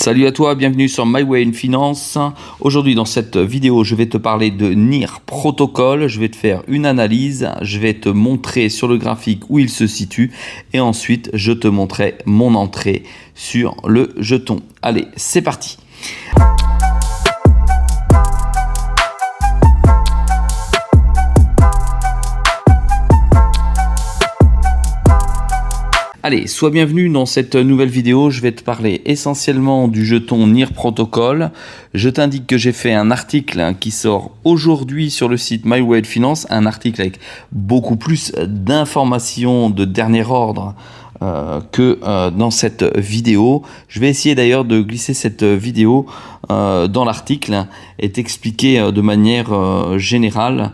Salut à toi, bienvenue sur My Way in Finance. Aujourd'hui dans cette vidéo, je vais te parler de NIR Protocol. Je vais te faire une analyse, je vais te montrer sur le graphique où il se situe et ensuite je te montrerai mon entrée sur le jeton. Allez, c'est parti. Allez, sois bienvenu dans cette nouvelle vidéo. Je vais te parler essentiellement du jeton NIR Protocol. Je t'indique que j'ai fait un article qui sort aujourd'hui sur le site My Way in Finance, un article avec beaucoup plus d'informations de dernier ordre que dans cette vidéo. Je vais essayer d'ailleurs de glisser cette vidéo dans l'article et t'expliquer de manière générale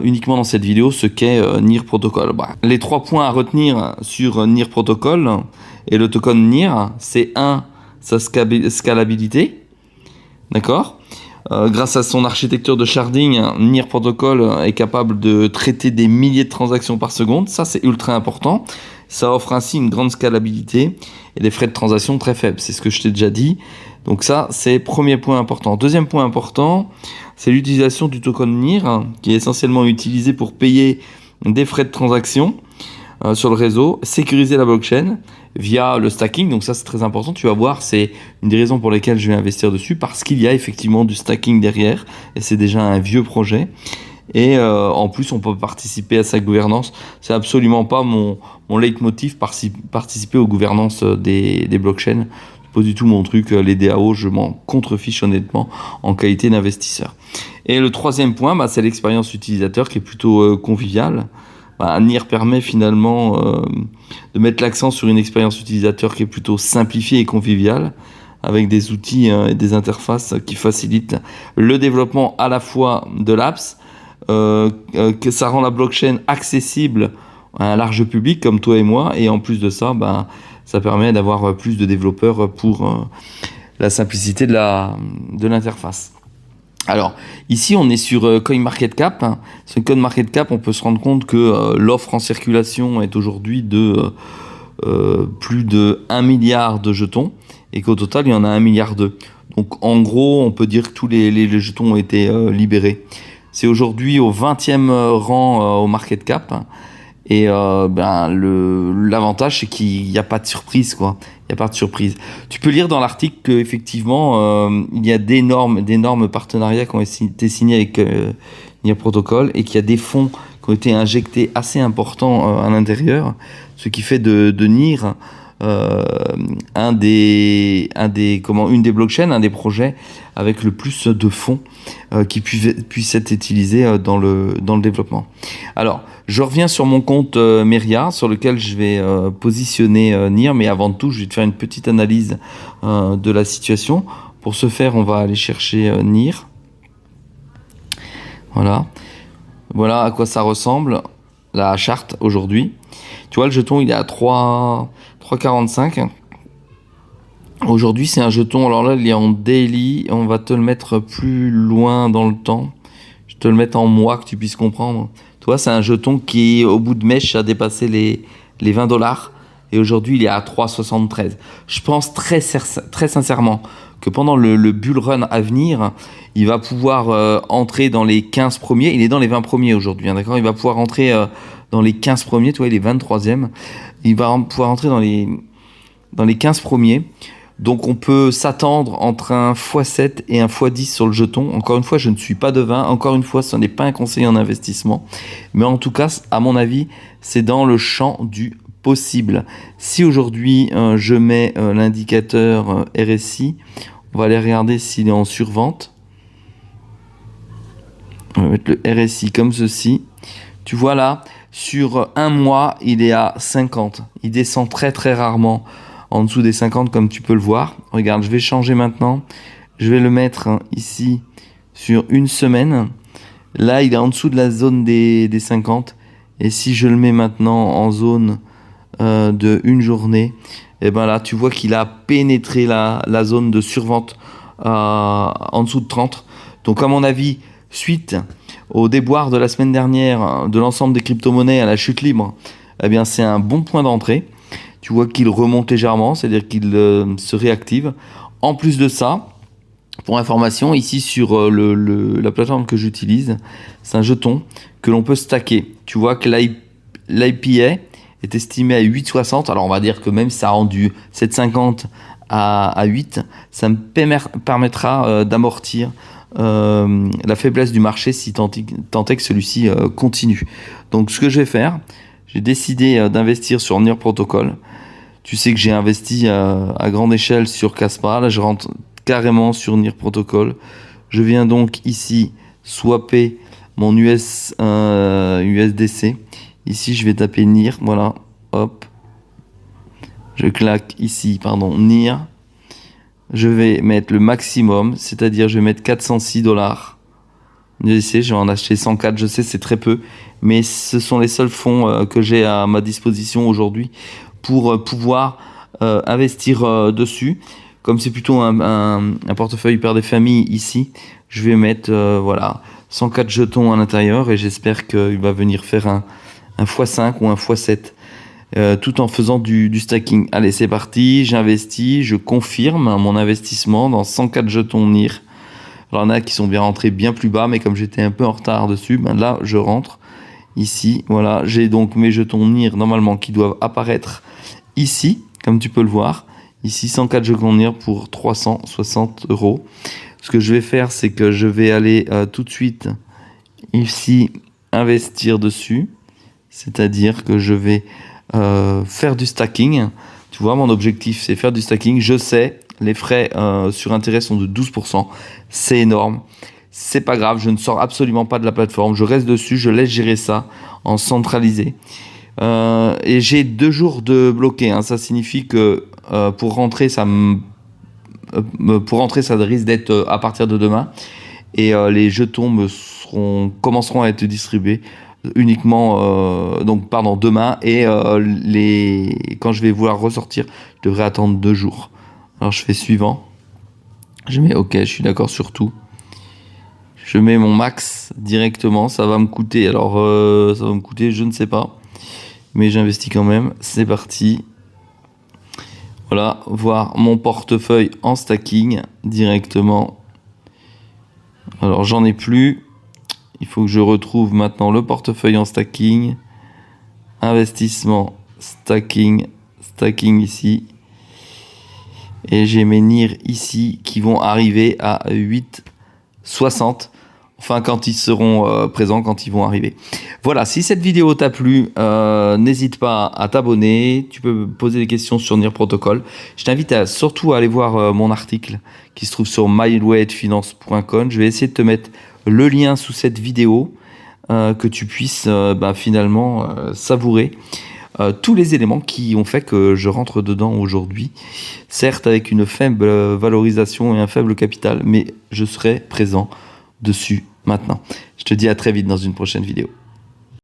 uniquement dans cette vidéo ce qu'est NIR Protocol. Les 3 points à retenir sur NIR Protocol et le token NIR, c'est 1, sa scalabilité, d'accord. Grâce à son architecture de sharding, NIR Protocol est capable de traiter des milliers de transactions par seconde. Ça, c'est ultra important. Ça offre ainsi une grande scalabilité et des frais de transaction très faibles. C'est ce que je t'ai déjà dit. Donc ça, c'est premier point important. Deuxième point important, c'est l'utilisation du token NIR, qui est essentiellement utilisé pour payer des frais de transaction sur le réseau, sécuriser la blockchain via le stacking. Donc ça, c'est très important. Tu vas voir, c'est une des raisons pour lesquelles je vais investir dessus, parce qu'il y a effectivement du stacking derrière, et c'est déjà un vieux projet. Et en plus, on peut participer à sa gouvernance. C'est absolument pas mon leitmotiv, participer aux gouvernances des blockchains. Pas du tout mon truc, les DAO, je m'en contrefiche honnêtement en qualité d'investisseur. Et le troisième point, c'est l'expérience utilisateur qui est plutôt conviviale. NIR permet finalement de mettre l'accent sur une expérience utilisateur qui est plutôt simplifiée et conviviale, avec des outils et des interfaces qui facilitent le développement à la fois de l'apps, que ça rend la blockchain accessible à un large public comme toi et moi, et en plus de ça, ça permet d'avoir plus de développeurs pour la simplicité de l'interface. Alors, ici, on est sur CoinMarketCap. Sur CoinMarketCap, on peut se rendre compte que l'offre en circulation est aujourd'hui de plus de 1 milliard de jetons et qu'au total, il y en a 1,2 milliard. Donc, en gros, on peut dire que tous les jetons ont été libérés. C'est aujourd'hui au 20e rang au market cap. Et l'avantage, c'est qu'il n'y a pas de surprise, quoi. Il n'y a pas de surprise. Tu peux lire dans l'article qu'effectivement, il y a d'énormes partenariats qui ont été signés avec NIR Protocol et qu'il y a des fonds qui ont été injectés assez importants à l'intérieur, ce qui fait de NIR une des blockchains, un des projets avec le plus de fonds qui puissent être utilisés dans le développement. Alors, je reviens sur mon compte Meria, sur lequel je vais positionner NIR, mais avant tout, je vais te faire une petite analyse de la situation. Pour ce faire, on va aller chercher NIR. Voilà à quoi ça ressemble, la charte aujourd'hui. Tu vois, le jeton, il est à 3,45. Aujourd'hui, c'est un jeton, alors là, il est en daily. On va te le mettre plus loin dans le temps. Je te le mets en mois, que tu puisses comprendre. Tu vois, c'est un jeton qui, au bout de mèche, a dépassé les $20. Et aujourd'hui, il est à 3,73. Je pense très sincèrement que pendant le bull run à venir, il va pouvoir entrer dans les 15 premiers. Il est dans les 20 premiers aujourd'hui, d'accord. Il va pouvoir entrer dans les 15 premiers. Tu vois, il est 23e. Il va pouvoir entrer dans les 15 premiers. Donc on peut s'attendre entre un x7 et un x10 sur le jeton. Encore une fois, je ne suis pas devin. Encore une fois, ce n'est pas un conseiller en investissement. Mais en tout cas, à mon avis, c'est dans le champ du possible. Si aujourd'hui, je mets l'indicateur RSI, on va aller regarder s'il est en survente. On va mettre le RSI comme ceci. Tu vois là, sur un mois, il est à 50. Il descend très très rarement en dessous des 50 comme tu peux le voir. Regarde, je vais changer maintenant. Je vais le mettre ici sur une semaine. Là, il est en dessous de la zone des 50. Et si je le mets maintenant en zone de une journée, et là, tu vois qu'il a pénétré la zone de survente en dessous de 30. Donc, à mon avis, suite au déboire de la semaine dernière de l'ensemble des crypto-monnaies à la chute libre, c'est un bon point d'entrée. Tu vois qu'il remonte légèrement, c'est-à-dire qu'il se réactive. En plus de ça, pour information, ici sur la plateforme que j'utilise, c'est un jeton que l'on peut stacker. Tu vois que l'IPA est estimé à 8,60. Alors on va dire que même si ça a rendu 7,50 à 8, ça me permettra d'amortir la faiblesse du marché si tant est que celui-ci continue. Donc ce que je vais faire, j'ai décidé d'investir sur NIR Protocol. Tu sais que j'ai investi à grande échelle sur Caspar. Là je rentre carrément sur NIR Protocol. Je viens donc ici swapper mon USDC. Ici je vais taper NIR, voilà, hop. Je claque ici, pardon, NIR. Je vais mettre le maximum, c'est-à-dire je vais mettre 406 $. USDC, je vais en acheter 104, je sais c'est très peu, mais ce sont les seuls fonds que j'ai à ma disposition aujourd'hui pour pouvoir investir dessus. Comme c'est plutôt un portefeuille père des familles ici, je vais mettre voilà, 104 jetons à l'intérieur et j'espère qu'il va venir faire un x5 ou un x7 tout en faisant du stacking. Allez, c'est parti, j'investis, je confirme mon investissement dans 104 jetons NIR. Alors, il y en a qui sont bien rentrés bien plus bas, mais comme j'étais un peu en retard dessus, ben là, je rentre ici. Voilà, j'ai donc mes jetons NIR normalement qui doivent apparaître ici, comme tu peux le voir. Ici, 104 jetons NIR pour 360 €. Ce que je vais faire, c'est que je vais aller tout de suite ici investir dessus. C'est-à-dire que je vais faire du stacking. Tu vois, mon objectif, c'est faire du stacking. Je sais, les frais sur intérêt sont de 12%. C'est énorme. C'est pas grave, je ne sors absolument pas de la plateforme. Je reste dessus, je laisse gérer ça en centralisé. Et j'ai 2 jours de bloqué. Hein. Ça signifie que pour rentrer, ça risque d'être à partir de demain. Et les jetons commenceront à être distribués uniquement demain. Et quand je vais vouloir ressortir, je devrais attendre 2 jours. Alors je fais suivant. Je mets OK, je suis d'accord sur tout. Je mets mon max directement. Ça va me coûter. Alors ça va me coûter, je ne sais pas. Mais j'investis quand même. C'est parti. Voilà, voir mon portefeuille en stacking directement. Alors j'en ai plus. Il faut que je retrouve maintenant le portefeuille en stacking. Investissement, stacking ici. Et j'ai mes NIR ici qui vont arriver à 8,60. Enfin, quand ils seront présents, quand ils vont arriver. Voilà, si cette vidéo t'a plu, n'hésite pas à t'abonner. Tu peux me poser des questions sur NIR Protocol. Je t'invite surtout à aller voir mon article qui se trouve sur myweightfinance.com. Je vais essayer de te mettre le lien sous cette vidéo, que tu puisses finalement savourer tous les éléments qui ont fait que je rentre dedans aujourd'hui. Certes avec une faible valorisation et un faible capital, mais je serai présent dessus maintenant. Je te dis à très vite dans une prochaine vidéo.